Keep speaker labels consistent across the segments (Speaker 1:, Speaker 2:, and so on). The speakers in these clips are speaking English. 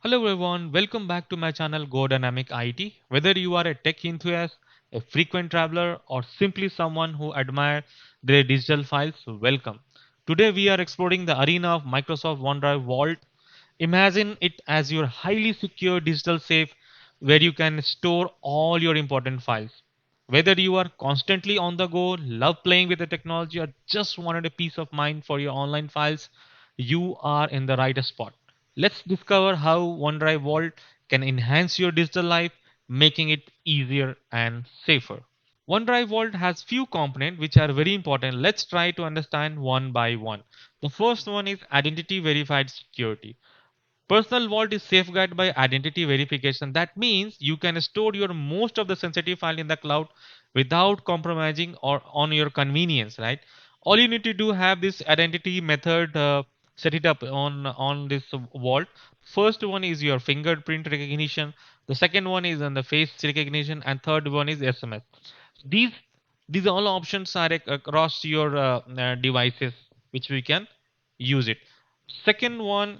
Speaker 1: Hello everyone, welcome back to my channel Go Dynamic IT. Whether you are a tech enthusiast, a frequent traveler, or simply someone who admires their digital files, welcome. Today we are exploring the arena of Microsoft OneDrive Vault. Imagine it as your highly secure digital safe where you can store all your important files. Whether you are constantly on the go, love playing with the technology, or just wanted a peace of mind for your online files, you are in the right spot. Let's discover how OneDrive Vault can enhance your digital life, making it easier and safer. OneDrive Vault has few components which are very important. Let's try to understand one by one. The first one is identity verified security. Personal vault is safeguarded by identity verification. That means you can store your most of the sensitive file in the cloud without compromising or on your convenience, right? All you need to do have this identity method, set it up on this vault. First one is your fingerprint recognition. The second one is on the face recognition, and third one is SMS. These these all options are across your devices, which we can use it. Second one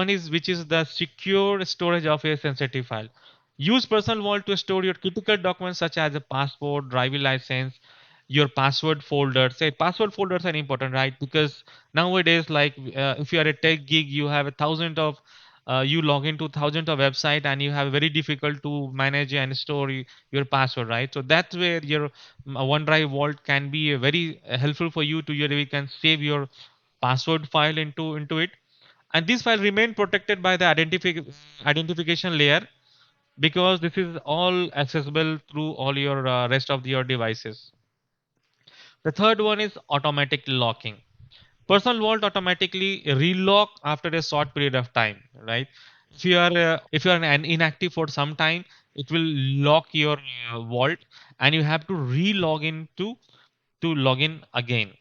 Speaker 1: is which is the secure storage of a sensitive file. Use personal vault to store your critical documents such as a passport, driving license, your password folders. Say password folders are important, right? Because nowadays, like if you are a tech geek, you have a thousand of you log into thousands of website and you have very difficult to manage and store your password, right? So that's where your OneDrive Vault can be very helpful for you to you can save your password file into it, and this file remain protected by the identification layer because this is all accessible through all your rest of your devices. The third one is automatic locking. Personal vault automatically relock after a short period of time, right? If you are inactive for some time, it will lock your vault and you have to re-log in to log in again.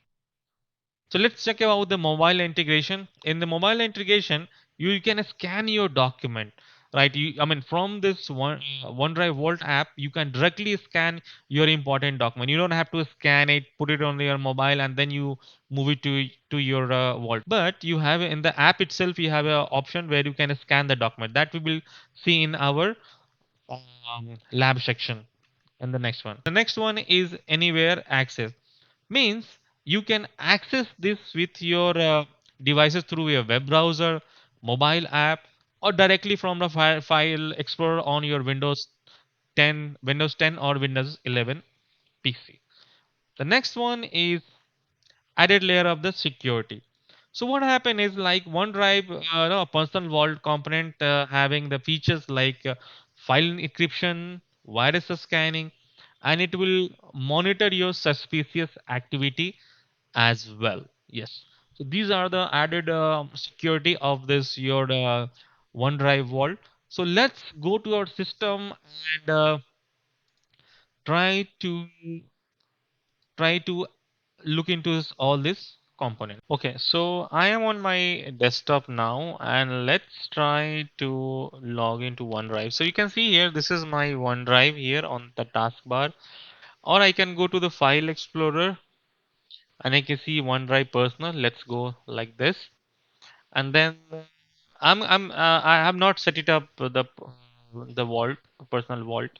Speaker 1: So let's check about the mobile integration. In the mobile integration, you can scan your document, right? I mean, from this OneDrive Vault app, you can directly scan your important document. You don't have to scan it, put it on your mobile, and then you move it to your Vault. But you have in the app itself, you have an option where you can scan the document. That we will see in our lab section. And the next one. The next one is anywhere access. Means you can access this with your devices through your web browser, mobile app, or directly from the file explorer on your Windows 10 or Windows 11 PC. The next one is added layer of the security. So what happened is like OneDrive, no, a personal vault component having the features like file encryption, virus scanning, and it will monitor your suspicious activity as well. Yes. So these are the added security of this your OneDrive vault. So let's go to our system and try to try to look into all this component. Okay, so I am on my desktop now and let's try to log into OneDrive. So you can see here, this is my OneDrive here on the taskbar, or I can go to the file explorer and I can see OneDrive personal. Let's go like this. And then I have not set it up the vault, personal vault.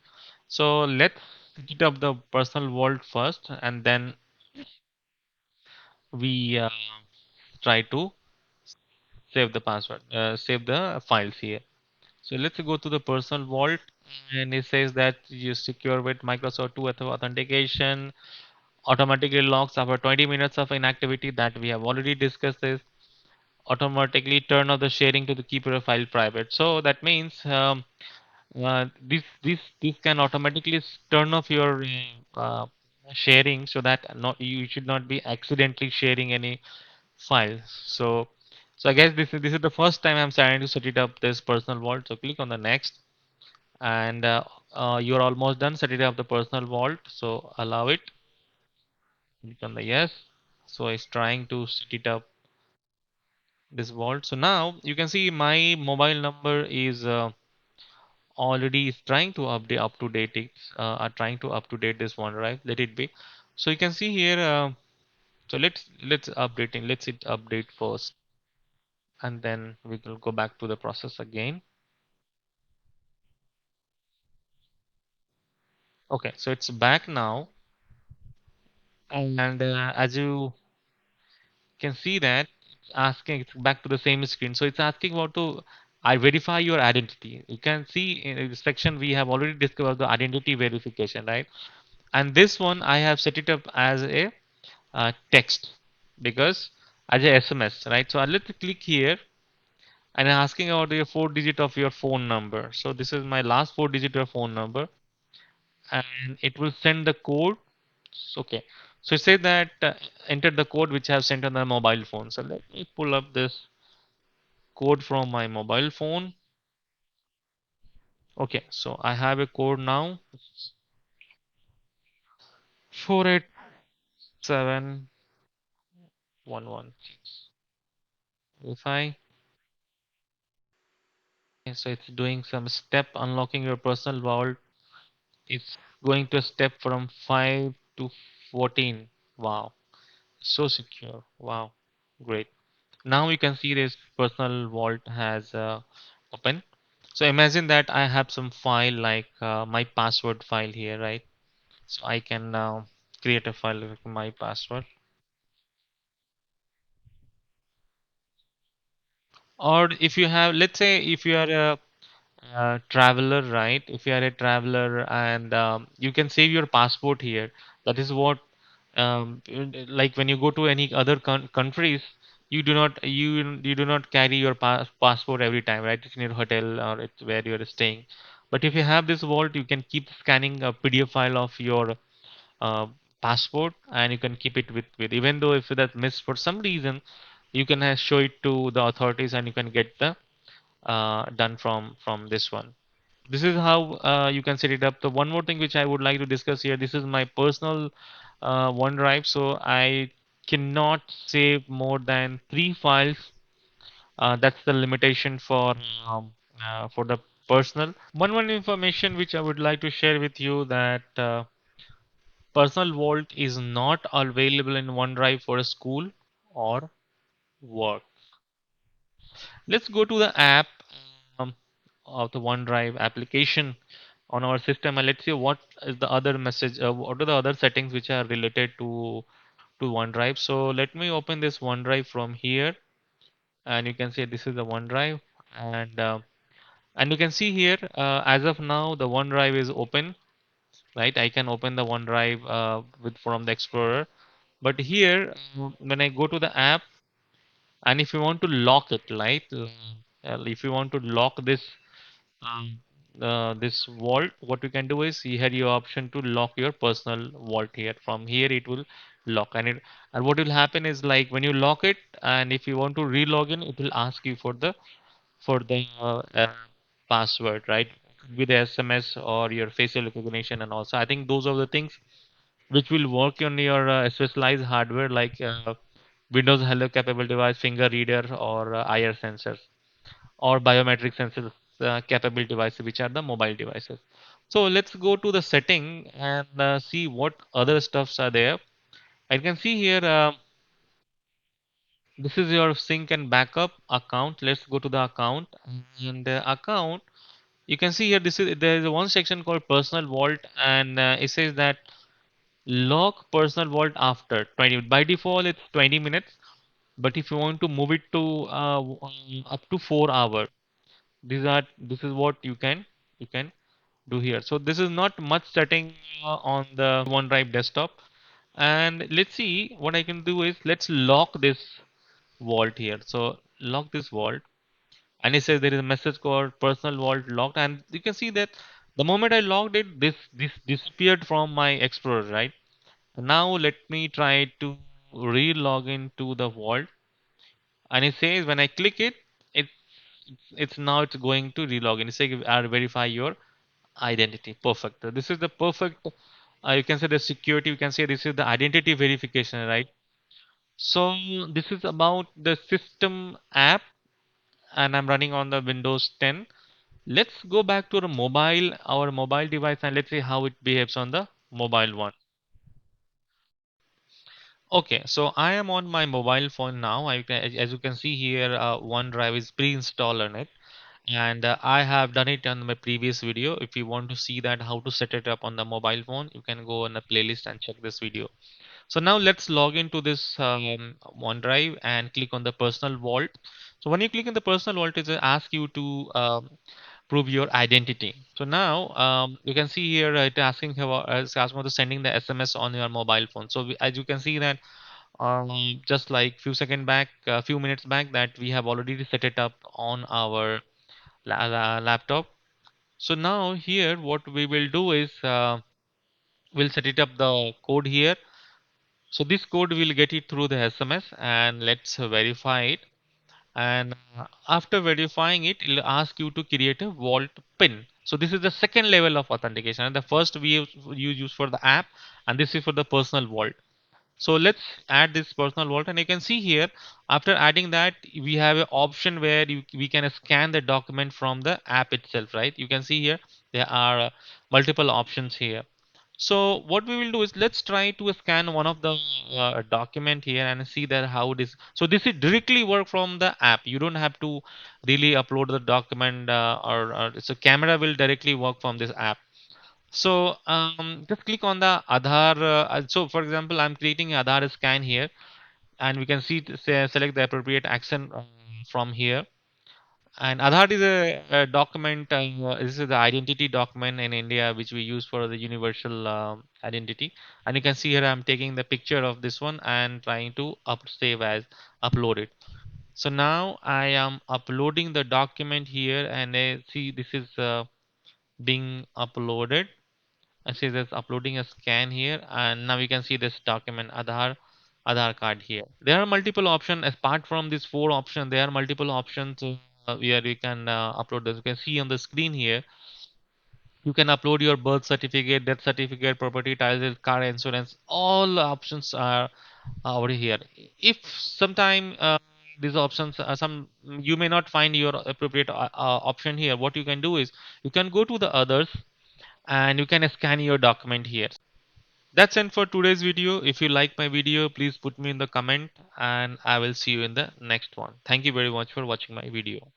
Speaker 1: So let's set it up the personal vault first and then we try to save the password, save the files here. So let's go to the personal vault and it says that you secure with Microsoft 2 authentication automatically locks after 20 minutes of inactivity that we have already discussed this. Automatically turn off the sharing to the keep your file private. So that means this can automatically turn off your sharing so that not you should not be accidentally sharing any files. So I guess this is the first time I'm trying to set it up this personal vault. So click on the next and you're almost done setting up the personal vault. So allow it. Click on the yes. So it's trying to set it up this vault. So now you can see my mobile number is already is trying to update up to date it. Are trying to up to date this one, right? Let it be. So you can see here. So let's updating. Let's hit update first, and then we will go back to the process again. Okay, so it's back now, and as you can see that it's asking, it's back to the same screen. So it's asking about to I verify your identity. You can see in the section we have already discovered the identity verification, right? And this one I have set it up as a text because as a SMS, right? So let's click here and asking about your four digit of your phone number. So this is my last four digit of phone number, and it will send the code. Okay, so it says that enter the code which I have sent on the mobile phone. So let me pull up this code from my mobile phone. Okay, so I have a code now. 487116. Verify. Okay, so it's doing some step unlocking your personal vault. It's going to step from 5 to 14. Wow, so secure. Wow, great. Now you can see this personal vault has open. So imagine that I have some file like my password file here, right? So I can now create a file with my password. Or if you have, let's say, if you are a traveler, right? If you are a traveler and you can save your passport here. That is what, like when you go to any other countries, you do not carry your passport every time, right? It's in your hotel or it's where you are staying. But if you have this vault, you can keep scanning a PDF file of your uh, passport, and you can keep it with even though if that missed for some reason, you can show it to the authorities and you can get the done from this one. This is how you can set it up. The one more thing which I would like to discuss here, this is my personal OneDrive, so I cannot save more than 3 files. That's the limitation for the personal. One information which I would like to share with you that personal vault is not available in OneDrive for a school or work. Let's go to the app um, of the OneDrive application on our system, and let's see what is the other message, what are the other settings which are related to OneDrive. So let me open this OneDrive from here, and you can see this is the OneDrive, and you can see here as of now the OneDrive is open, right? I can open the OneDrive with from the Explorer, but here when I go to the app, and if you want to lock it, right? If you want to lock um, this vault, what you can do is here your option to lock your personal vault here. From here it will lock, and what will happen is like when you lock it, and if you want to re-log in, it will ask you for the password, right? With SMS or your facial recognition, and also I think those are the things which will work on your specialized hardware like Windows Hello capable device, finger reader, or IR sensors, or biometric sensors capable devices, which are the mobile devices. So let's go to the setting and see what other stuffs are there. I can see here this is your sync and backup account. Let's go to the account, and the account, you can see here this is there is one section called personal vault, and it says that lock personal vault after 20. By default it's 20 minutes, but if you want to move it to up to 4 hours, this is what you can do here. So this is not much setting on the OneDrive desktop. And let's see what I can do is let's lock this vault here. So lock this vault, and it says there is a message called personal vault locked, and you can see that the moment I logged it, this disappeared from my Explorer, right? Now let me try to re-log into the vault, and it says when I click it, it it's now it's going to re-log in. It says verify your identity. Perfect. So this is the perfect. You can say the security. You can say this is the identity verification, right? So this is about the system app, and I'm running on the Windows 10. Let's go back to our mobile device, and let's see how it behaves on the mobile one. Okay, so I am on my mobile phone now. As you can see here, OneDrive is pre-installed on it, and I have done it on my previous video. If you want to see that how to set it up on the mobile phone, you can go on the playlist and check this video. So now let's log into this OneDrive and click on the personal vault. So when you click on the personal vault, it will ask you to prove your identity. So now you can see here it asking about it's asking about sending the SMS on your mobile phone. So as you can see that just like few second back, a few minutes back, that we have already set it up on our laptop. So now here what we will do is we'll set it up the code here. So this code will get it through the SMS, and let's verify it. And after verifying it, it'll ask you to create a vault pin. So this is the second level of authentication. And the first use for the app, and this is for the personal vault. So let's add this personal vault, and you can see here after adding that we have an option where we can scan the document from the app itself, right? You can see here there are multiple options here. So what we will do is let's try to scan one of the document here and see that how it is. So this is directly work from the app. You don't have to really upload the document or so camera will directly work from this app. So just click on the Aadhaar. So for example, I'm creating an Aadhaar scan here, and we can see select the appropriate action from here. And Aadhaar is a document. This is the identity document in India, which we use for the universal identity. And you can see here, I'm taking the picture of this one and trying to save as upload it. So now I am uploading the document here, and see this is being uploaded. I see there's uploading a scan here, and now you can see this document Aadhaar card here. There are multiple options apart from these four options. There are multiple options where we can upload this. You can see on the screen here. You can upload your birth certificate, death certificate, property title, car insurance. All options are over here. If sometime these options are some you may not find your appropriate option here. What you can do is you can go to the others and you can scan your document here. That's it for today's video. If you like my video, please put me in the comment and I will see you in the next one. Thank you very much for watching my video.